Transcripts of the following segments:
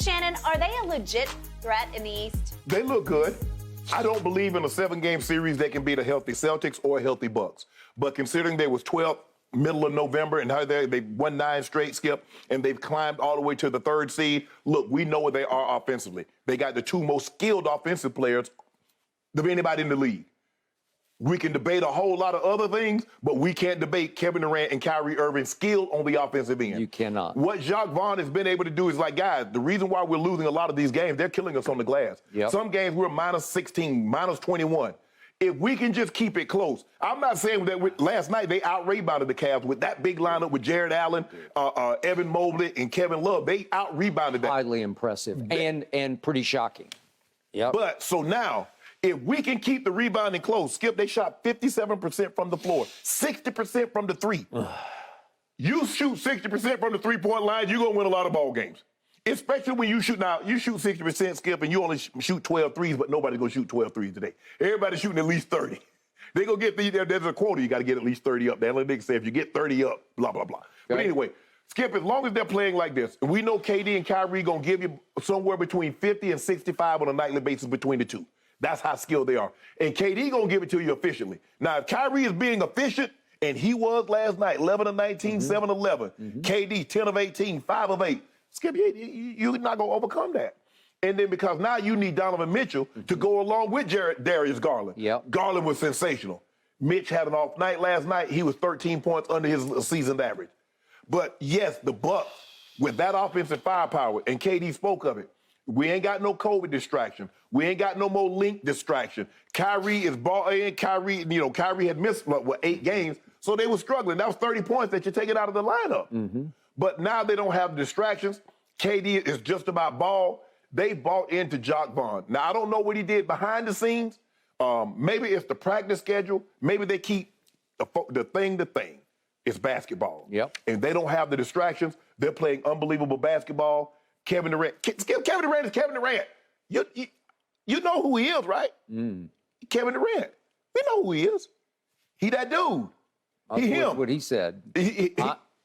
Shannon, are they a legit threat in the East? They look good. I don't believe in a 7-game series they can beat a healthy Celtics or a healthy Bucks. But considering they was 12th, middle of November, and how they won 9 straight, Skip, and they've climbed all the way to the 3rd seed, look, we know what they are offensively. They got the 2 most skilled offensive players of anybody in the league. We can debate a whole lot of other things, but we can't debate Kevin Durant and Kyrie Irving's skill on the offensive end. You cannot. What Jacques Vaughn has been able to do is like, guys, the reason why we're losing a lot of these games, they're killing us on the glass. Yep. Some games we're minus 16, minus 21. If we can just keep it close. I'm not saying that last night they out-rebounded the Cavs with that big lineup with Jared Allen, Evan Mobley, and Kevin Love. They out-rebounded that. Highly impressive and pretty shocking. Yep. But so now, if we can keep the rebounding close, Skip, they shot 57% from the floor, 60% from the three. You shoot 60% from the three-point line, you're going to win a lot of ball games. Especially when you shoot 60%, Skip, and you only shoot 12 threes, but nobody's going to shoot 12 threes today. Everybody's shooting at least 30. They're going to get, there's a quota, you got to get at least 30 up. The analytics say if you get 30 up, blah, blah, blah. Okay. But anyway, Skip, as long as they're playing like this, and we know KD and Kyrie going to give you somewhere between 50 and 65 on a nightly basis between the two. That's how skilled they are. And KD going to give it to you efficiently. Now, if Kyrie is being efficient, and he was last night, 11 of 19, 7 of 11. KD, 10 of 18, 5 of 8. Skip, you're not going to overcome that. And then because now you need Donovan Mitchell to go along with Darius Garland. Yep. Garland was sensational. Mitch had an off night last night. He was 13 points under his season average. But, yes, the Bucks, with that offensive firepower, and KD spoke of it, we ain't got no COVID distraction. We ain't got no more link distraction. Kyrie is Kyrie had missed 8 games, so they were struggling. That was 30 points that you're taking out of the lineup. But now they don't have distractions. KD is just about ball. They bought into Jacques Vaughn. Now, I don't know what he did behind the scenes. Maybe it's the practice schedule. Maybe they keep the thing. It's basketball. Yep. And they don't have the distractions. They're playing unbelievable basketball. Kevin Durant. Kevin Durant is Kevin Durant. You know who he is, right? Kevin Durant. We know who he is. He that dude. Him. What he said.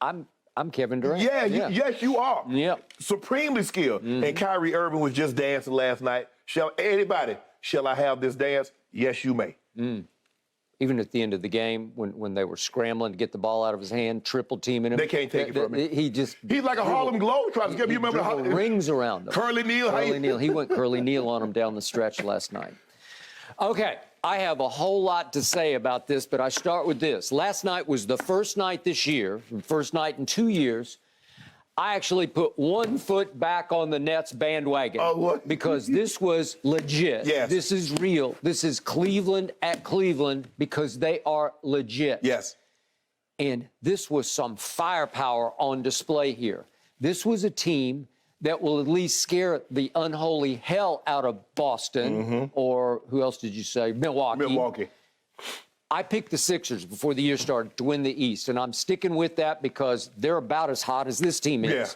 I'm Kevin Durant. Yes, you are. Yep. Supremely skilled. And Kyrie Irving was just dancing last night. Shall I have this dance? Yes, you may. Even at the end of the game, when they were scrambling to get the ball out of his hand, triple teaming him. They can't take it from him. He's like a Harlem Globetrotter. You remember the rings around him. Curly Neal. He went Curly Neal on him down the stretch last night. Okay, I have a whole lot to say about this, but I start with this. Last night was the first night this year, first night in 2 years, I actually put 1 foot back on the Nets bandwagon. Oh, what? Because this was legit. Yes. This is real. This is Cleveland at Cleveland because they are legit. Yes. And this was some firepower on display here. This was a team that will at least scare the unholy hell out of Boston, or who else did you say? Milwaukee. I picked the Sixers before the year started to win the East, and I'm sticking with that because they're about as hot as this team is. Yeah.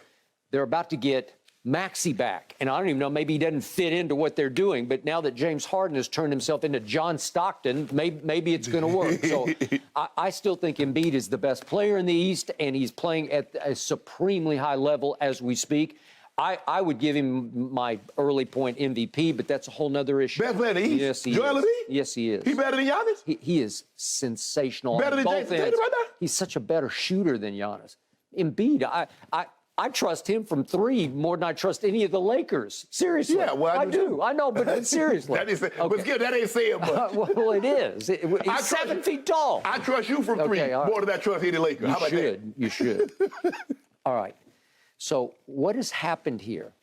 They're about to get Maxey back, and I don't even know, maybe he doesn't fit into what they're doing, but now that James Harden has turned himself into John Stockton, maybe it's going to work. So I still think Embiid is the best player in the East, and he's playing at a supremely high level as we speak. I would give him my early point MVP, but that's a whole nother issue. Best player in the East? Yes, he Joel is. Embiid? Yes, he is. He better than Giannis? He is sensational. Better than both Jason ends. Tatum right now? He's such a better shooter than Giannis. Embiid, I trust him from 3 more than I trust any of the Lakers. Seriously. Yeah, well, I do. I know, but seriously. But Skip, that ain't saying much. Well, it is. He's 7 feet tall. I trust you from 3 more than I trust any Laker. How about that? You should. All right. So what has happened here?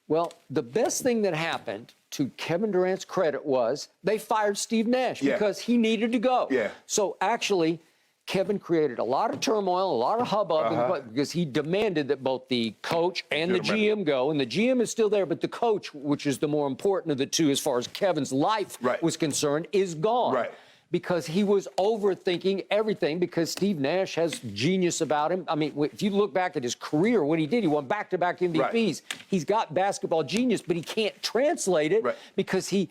Well, the best thing that happened, to Kevin Durant's credit, was they fired Steve Nash because he needed to go. Yeah. So actually, Kevin created a lot of turmoil, a lot of hubbub, because he demanded that both the coach and the GM go. And the GM is still there, but the coach, which is the more important of the two as far as Kevin's life was concerned, is gone. Right. Because he was overthinking everything, because Steve Nash has genius about him. I mean, if you look back at his career, what he did, he won back-to-back MVPs. Right. He's got basketball genius, but he can't translate it because he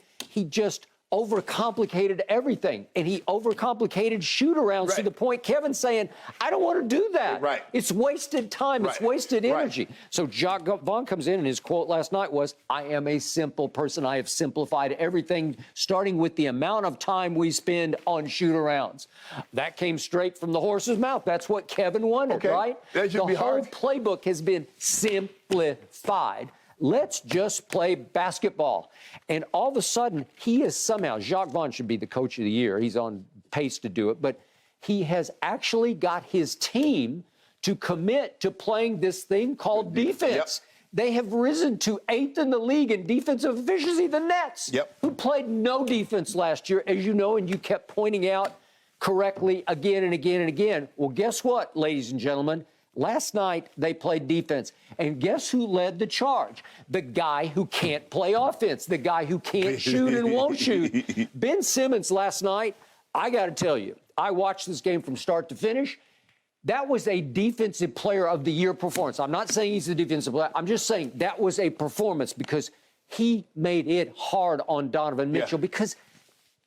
just overcomplicated everything, and he overcomplicated shoot-arounds to the point Kevin's saying, I don't want to do that. Right. It's wasted time. It's wasted energy. Right. So Jacques Vaughn comes in, and his quote last night was, I am a simple person. I have simplified everything, starting with the amount of time we spend on shoot-arounds. That came straight from the horse's mouth. That's what Kevin wanted, right? That should the be whole hard. playbook has been simplified. Let's just play basketball. And all of a sudden, he is somehow, Jacques Vaughn should be the coach of the year. He's on pace to do it. But he has actually got his team to commit to playing this thing called defense. They have risen to 8th in the league in defensive efficiency, the Nets, who played no defense last year, as you know, and you kept pointing out correctly again and again and again. Well, guess what, ladies and gentlemen? Last night, they played defense. And guess who led the charge? The guy who can't play offense, the guy who can't shoot and won't shoot. Ben Simmons last night, I got to tell you, I watched this game from start to finish. That was a defensive player of the year performance. I'm not saying he's a defensive player. I'm just saying that was a performance because he made it hard on Donovan Mitchell because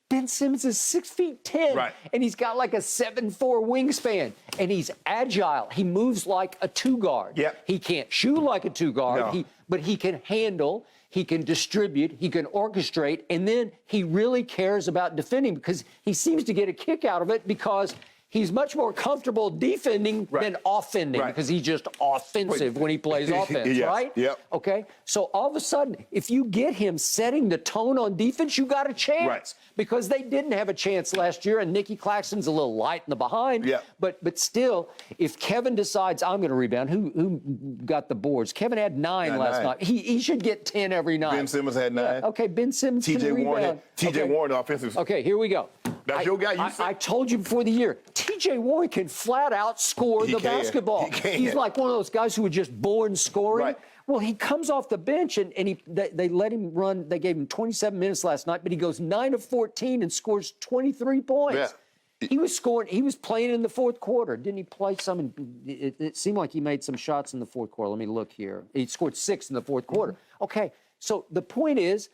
Ben Simmons is 6'10", and he's got like a 7'4" wingspan, and he's agile. He moves like a two-guard. He can't shoot like a two-guard, but he can handle, he can distribute, he can orchestrate, and then he really cares about defending because he seems to get a kick out of it because he's much more comfortable defending than offending because he's just offensive when he plays offense, right? Okay, so all of a sudden, if you get him setting the tone on defense, you got a chance because they didn't have a chance last year, and Nicky Claxton's a little light in the behind. But still, if Kevin decides I'm going to rebound, who got the boards? Kevin had 9 last night. He should get 10 every night. Ben Simmons had 9. Okay, Ben Simmons can rebound. TJ Warren offensive. Okay, here we go. That's your guy. I told you before the year, TJ Warren can flat out score the basketball. He's like one of those guys who was just born scoring. Well, he comes off the bench and they let him run. They gave him 27 minutes last night, but he goes 9 of 14 and scores 23 points. He was scoring. He was playing in the fourth quarter. Didn't he play some? It seemed like he made some shots in the fourth quarter. Let me look here. He scored 6 in the fourth quarter. Okay, so the point is,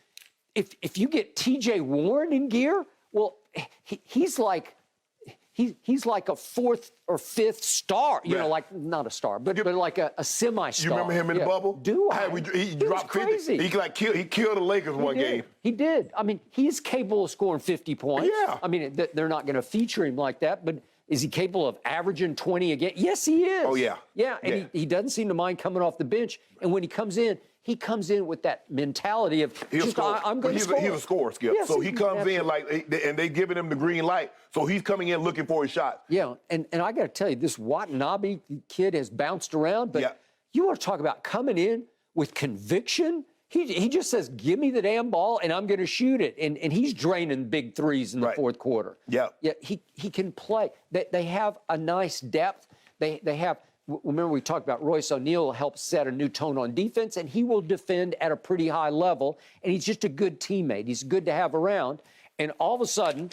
if you get TJ Warren in gear, well, he's like a 4th or 5th star, you know, like not a star, but like a semi-star. You remember him in the bubble? Do I? He dropped 50. He killed the Lakers one game. He did. I mean, he's capable of scoring 50 points. I mean, they're not going to feature him like that, but is he capable of averaging 20 again? Yes, he is. Oh, yeah. Yeah, and he doesn't seem to mind coming off the bench. And when he comes in with that mentality of I'm going to score. He's a scorer, Skip. Yes, so he comes in and they giving him the green light. So he's coming in looking for his shot. Yeah, and I got to tell you, this Watanabe kid has bounced around, but you want to talk about coming in with conviction? He just says, give me the damn ball and I'm going to shoot it. And he's draining big threes in the fourth quarter. Yeah, he can play. They have a nice depth. They have. Remember, we talked about Royce O'Neal helps set a new tone on defense, and he will defend at a pretty high level, and he's just a good teammate. He's good to have around. And all of a sudden,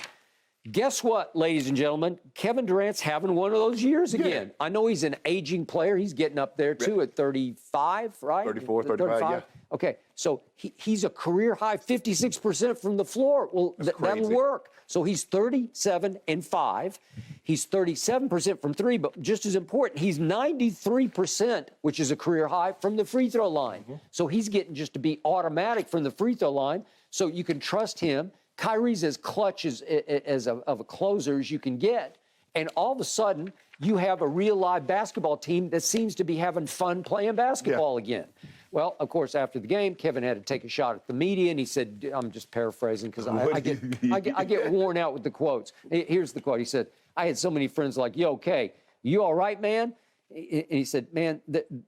guess what, ladies and gentlemen? Kevin Durant's having one of those years again. I know he's an aging player. He's getting up there, too, at 35, right? 34, 35, yeah. Okay, so he's a career-high 56% from the floor. Well, that'll work. So he's 37-5. He's 37% from 3, but just as important, he's 93%, which is a career high, from the free throw line. So he's getting just to be automatic from the free throw line, so you can trust him. Kyrie's as clutch of a closer as you can get. And all of a sudden, you have a real live basketball team that seems to be having fun playing basketball again. Well, of course, after the game, Kevin had to take a shot at the media, and he said, I'm just paraphrasing because I get worn out with the quotes. Here's the quote. He said, I had so many friends like, yo, okay, you all right, man? And he said, man,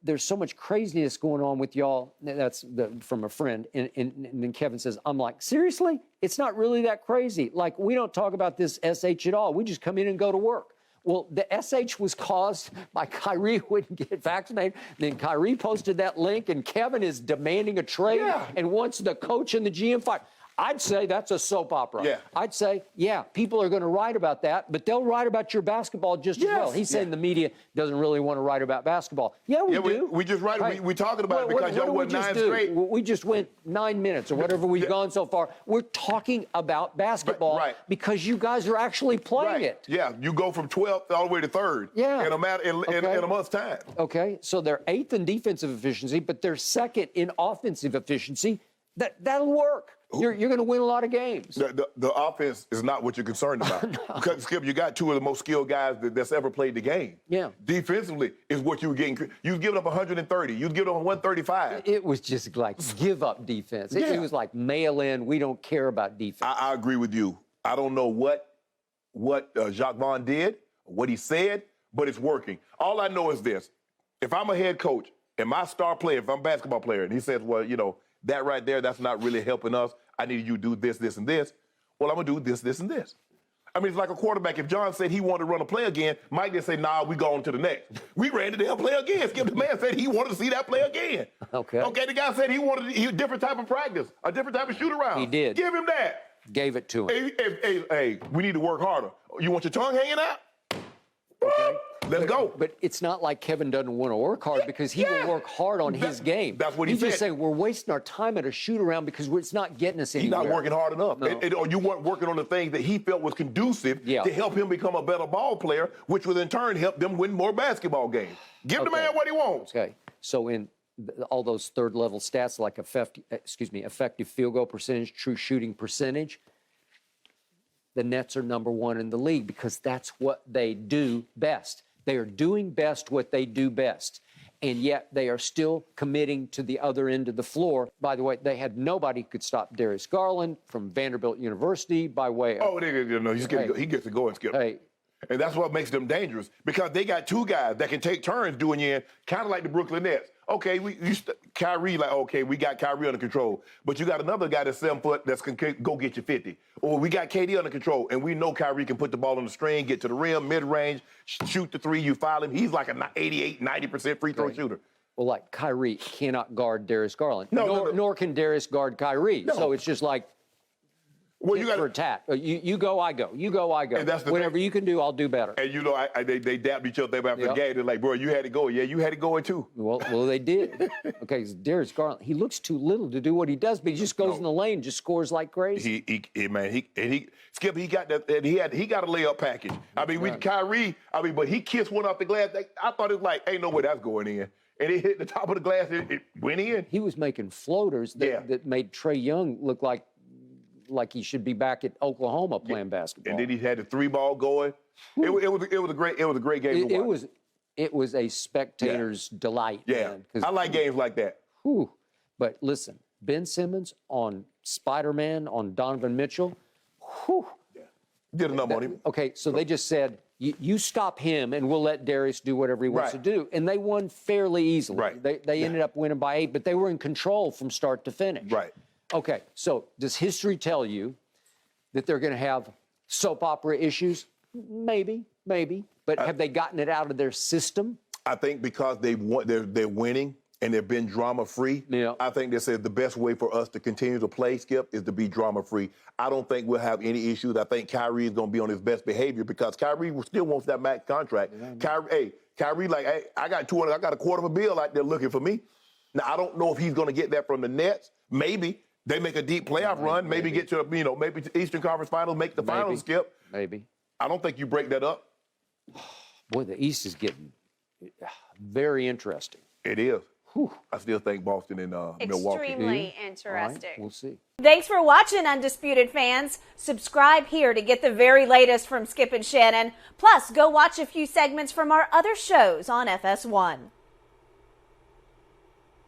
there's so much craziness going on with y'all. That's from a friend. And then Kevin says, I'm like, seriously? It's not really that crazy. Like, we don't talk about this SH at all. We just come in and go to work. Well, the SH was caused by Kyrie who wouldn't get vaccinated. Then Kyrie posted that link, and Kevin is demanding a trade and wants the coach and the GM fired. I'd say that's a soap opera. Yeah. I'd say, yeah, people are going to write about that, but they'll write about your basketball just as well. He's saying the media doesn't really want to write about basketball. Yeah, we do. We just write it. Right. We're talking about it because y'all went 9 straight. We just went 9 minutes or whatever we've gone so far. We're talking about basketball because you guys are actually playing it. Yeah, you go from 12th all the way to 3rd in a month's time. Okay, so they're 8th in defensive efficiency, but they're 2nd in offensive efficiency. That'll work. You're going to win a lot of games. The offense is not what you're concerned about. Because, Skip, you got 2 of the most skilled guys that's ever played the game. Yeah. Defensively is what you were getting. You was giving up 130. You was giving up 135. It was just like give up defense. It was like mail in. We don't care about defense. I agree with you. I don't know what Jacques Vaughn did, what he said, but it's working. All I know is this. If I'm a head coach and my star player, if I'm a basketball player, and he says, well, that right there, that's not really helping us. I need you to do this, this, and this. Well, I'm going to do this, this, and this. I mean, it's like a quarterback. If John said he wanted to run a play again, Mike didn't say, nah, we go on to the next. We ran the damn play again. Skip, the man said he wanted to see that play again. Okay, the guy said he wanted a different type of practice, a different type of shoot-around. He did. Give him that. Gave it to him. Hey, we need to work harder. You want your tongue hanging out? Okay. Let's go. But it's not like Kevin doesn't want to work hard because he will work hard on his game. That's what he said. He's just saying we're wasting our time at a shoot-around because it's not getting us anywhere. He's not working hard enough. No. Or you weren't working on the things that he felt was conducive to help him become a better ball player, which would in turn help them win more basketball games. Give the man what he wants. Okay. So in all those third-level stats like effective field goal percentage, true shooting percentage, the Nets are number 1 in the league because that's what they do best. They are doing best what they do best, and yet they are still committing to the other end of the floor. By the way, they had nobody could stop Darius Garland from Vanderbilt University by way of... Oh, he gets to go and Skip. Hey. And that's what makes them dangerous because they got 2 guys that can take turns doing you in, kind of like the Brooklyn Nets. Okay, Kyrie, we got Kyrie under control. But you got another guy that's 7 foot that can go get you 50. Or we got KD under control, and we know Kyrie can put the ball on the string, get to the rim, mid-range, shoot the 3, you foul him. He's like an 88, 90% free throw shooter. Well, like Kyrie cannot guard Darius Garland. Nor can Darius guard Kyrie. No. So it's just like... Well, you got for attack. You go, I go. You go, I go. And that's whatever you can do, I'll do better. And they dapped each other after the game. They're like, bro, you had to go. Yeah, you had to go too. Well, they did. Okay, Darius Garland, he looks too little to do what he does, but he just goes in the lane, just scores like crazy. Skip, he got that. And he got a layup package. I mean, with Kyrie, but he kissed one off the glass. I thought it was like, ain't no way that's going in. And it hit the top of the glass. It went in. He was making floaters that made Trae Young look like he should be back at Oklahoma playing basketball. And then he had the 3-ball going. It was a great game to watch. It was a spectator's delight. Yeah, man, I like games like that. Whew. But listen, Ben Simmons on Spider-Man on Donovan Mitchell. Whew. Yeah. Did a number on him. Okay, so they just said, you stop him and we'll let Darius do whatever he wants to do. And they won fairly easily. Right. They ended up winning by 8, but they were in control from start to finish. Right. Okay, so does history tell you that they're going to have soap opera issues? Maybe. But have they gotten it out of their system? I think because they're winning and they've been drama-free, I think they said the best way for us to continue to play, Skip, is to be drama-free. I don't think we'll have any issues. I think Kyrie is going to be on his best behavior because Kyrie still wants that max contract. Kyrie, I got a quarter of a bill out there looking for me. Now, I don't know if he's going to get that from the Nets. Maybe. They make a deep playoff run, maybe get to, maybe to Eastern Conference Finals, make the finals, Skip. Maybe. I don't think you break that up. Boy, the East is getting very interesting. It is. Whew. I still think Boston and Milwaukee. Extremely interesting. Right, we'll see. Thanks for watching, Undisputed fans. Subscribe here to get the very latest from Skip and Shannon. Plus, go watch a few segments from our other shows on FS1.